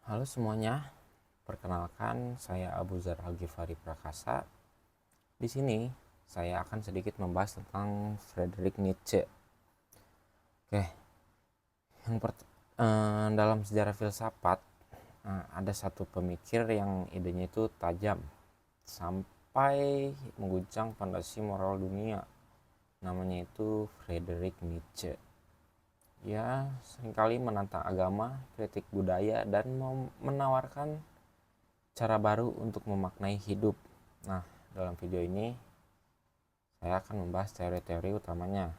Halo semuanya, perkenalkan saya Abu Zar Al-Ghifari Prakasa. Di sini saya akan sedikit membahas tentang Friedrich Nietzsche. Oke, yang dalam sejarah filsafat ada satu pemikir yang idenya itu tajam sampai mengguncang fondasi moral dunia. Namanya itu Friedrich Nietzsche. Ya, seringkali menantang agama, kritik budaya, dan menawarkan cara baru untuk memaknai hidup. Nah, dalam video ini saya akan membahas teori-teori utamanya.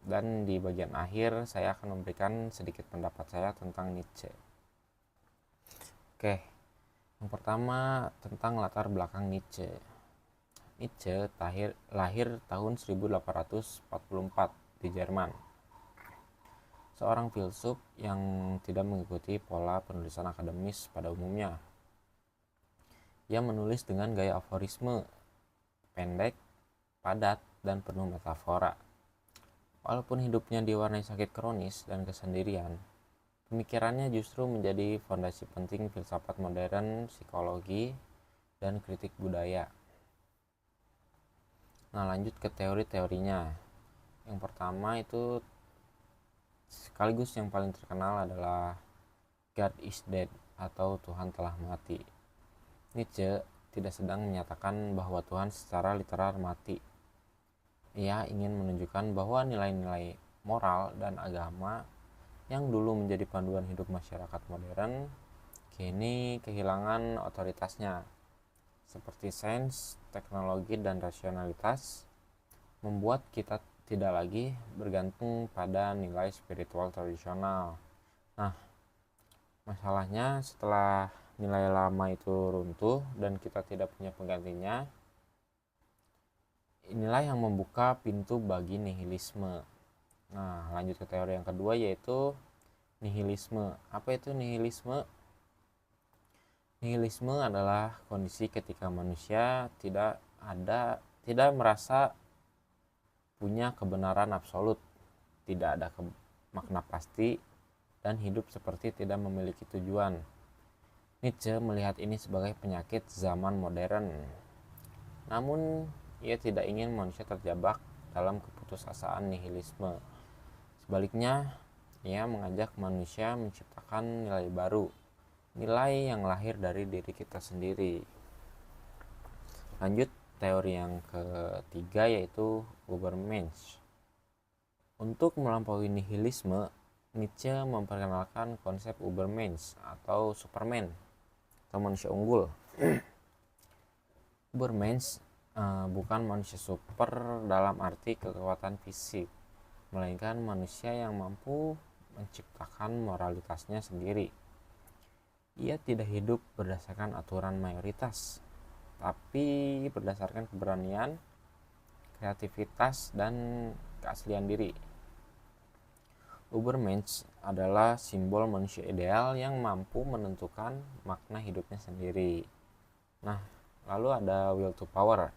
Dan di bagian akhir saya akan memberikan sedikit pendapat saya tentang Nietzsche. Oke, yang pertama tentang latar belakang Nietzsche. Nietzsche lahir tahun 1844 di Jerman. Seorang filsuf yang tidak mengikuti pola penulisan akademis pada umumnya. Ia menulis dengan gaya aforisme, pendek, padat, dan penuh metafora. Walaupun hidupnya diwarnai sakit kronis dan kesendirian, pemikirannya justru menjadi fondasi penting filsafat modern, psikologi, dan kritik budaya. Nah, lanjut ke teori-teorinya. Yang pertama itu sekaligus yang paling terkenal adalah God is dead atau Tuhan telah mati. Nietzsche tidak sedang menyatakan bahwa Tuhan secara literal mati. Ia ingin menunjukkan bahwa nilai-nilai moral dan agama yang dulu menjadi panduan hidup masyarakat modern kini kehilangan otoritasnya. Seperti sains, teknologi, dan rasionalitas membuat kita tidak lagi bergantung pada nilai spiritual tradisional. Nah, masalahnya setelah nilai lama itu runtuh dan kita tidak punya penggantinya, inilah yang membuka pintu bagi nihilisme. Nah, lanjut ke teori yang kedua yaitu nihilisme. Apa itu nihilisme? Nihilisme adalah kondisi ketika manusia tidak merasa punya kebenaran absolut, tidak ada makna pasti, dan hidup seperti tidak memiliki tujuan. Nietzsche melihat ini sebagai penyakit zaman modern. Namun, ia tidak ingin manusia terjebak dalam keputusasaan nihilisme. Sebaliknya, ia mengajak manusia menciptakan nilai baru, nilai yang lahir dari diri kita sendiri. Lanjut teori yang ketiga yaitu Übermensch. Untuk melampaui nihilisme, Nietzsche memperkenalkan konsep Übermensch atau Superman atau manusia unggul. Übermensch bukan manusia super dalam arti kekuatan fisik, melainkan manusia yang mampu menciptakan moralitasnya sendiri. Ia tidak hidup berdasarkan aturan mayoritas, tapi berdasarkan keberanian, kreativitas, dan keaslian diri. Übermensch adalah simbol manusia ideal yang mampu menentukan makna hidupnya sendiri. Nah, lalu ada will to power.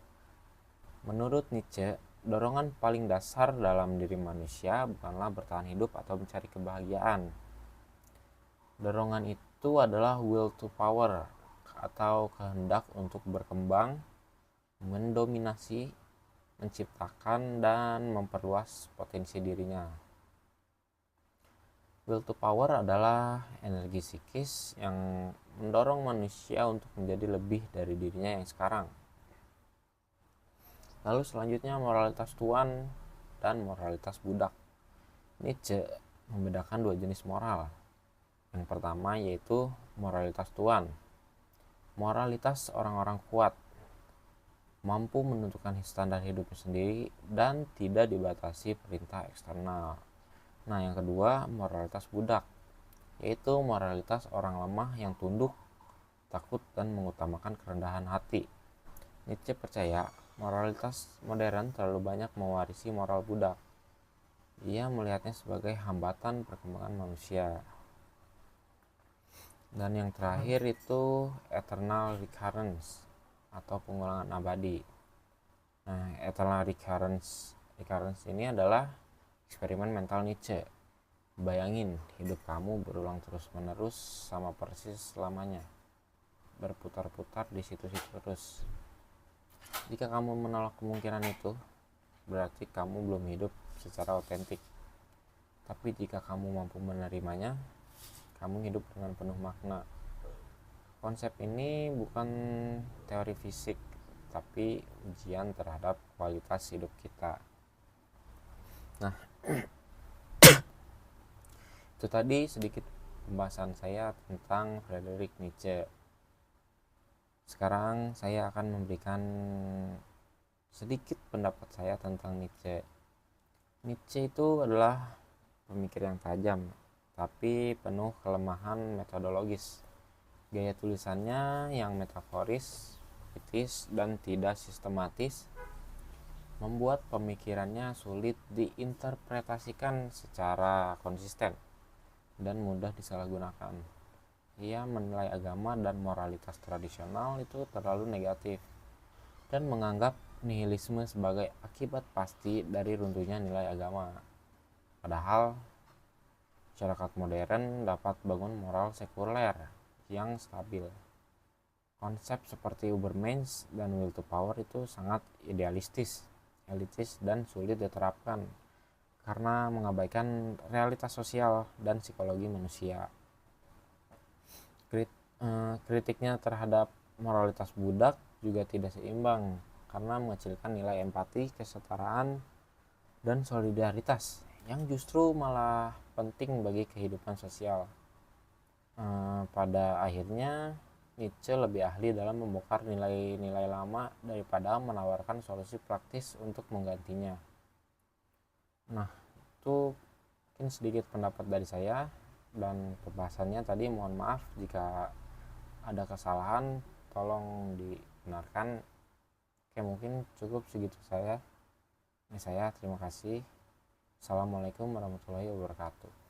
Menurut Nietzsche, dorongan paling dasar dalam diri manusia bukanlah bertahan hidup atau mencari kebahagiaan. Dorongan itu adalah will to power atau kehendak untuk berkembang, mendominasi, menciptakan, dan memperluas potensi dirinya. Will to power adalah energi psikis yang mendorong manusia untuk menjadi lebih dari dirinya yang sekarang. Lalu selanjutnya moralitas tuan dan moralitas budak. Nietzsche membedakan dua jenis moral. Yang pertama yaitu moralitas tuan. Moralitas orang-orang kuat, mampu menentukan standar hidupnya sendiri dan tidak dibatasi perintah eksternal. Nah, yang kedua moralitas budak, yaitu moralitas orang lemah yang tunduk, takut, dan mengutamakan kerendahan hati. Nietzsche percaya moralitas modern terlalu banyak mewarisi moral budak. Ia melihatnya sebagai hambatan perkembangan manusia. Dan yang terakhir itu eternal recurrence atau pengulangan abadi. Nah, eternal recurrence ini adalah eksperimen mental Nietzsche. Bayangin hidup kamu berulang terus-menerus sama persis selamanya, berputar-putar di situ-situ terus. Jika kamu menolak kemungkinan itu, berarti kamu belum hidup secara otentik. Tapi jika kamu mampu menerimanya, kamu hidup dengan penuh makna. Konsep ini bukan teori fisik, tapi ujian terhadap kualitas hidup kita. Nah, itu tadi sedikit pembahasan saya tentang Friedrich Nietzsche. Sekarang saya akan memberikan sedikit pendapat saya tentang Nietzsche. Nietzsche itu adalah pemikir yang tajam, tapi penuh kelemahan metodologis. Gaya tulisannya yang metaforis, puitis, dan tidak sistematis membuat pemikirannya sulit diinterpretasikan secara konsisten dan mudah disalahgunakan. Ia menilai agama dan moralitas tradisional itu terlalu negatif dan menganggap nihilisme sebagai akibat pasti dari runtuhnya nilai agama. Padahal masyarakat modern dapat bangun moral sekuler yang stabil. Konsep seperti Ubermensch dan will to power itu sangat idealistis, elitis, dan sulit diterapkan karena mengabaikan realitas sosial dan psikologi manusia. Kritiknya terhadap moralitas budak juga tidak seimbang karena mengecilkan nilai empati, kesetaraan, dan solidaritas yang justru malah penting bagi kehidupan sosial. Pada akhirnya Nietzsche lebih ahli dalam membongkar nilai-nilai lama daripada menawarkan solusi praktis untuk menggantinya. Nah, itu mungkin sedikit pendapat dari saya dan pembahasannya tadi. Mohon maaf jika ada kesalahan, tolong dibenarkan. Oke, mungkin cukup segitu saya. Terima kasih. Assalamualaikum warahmatullahi wabarakatuh.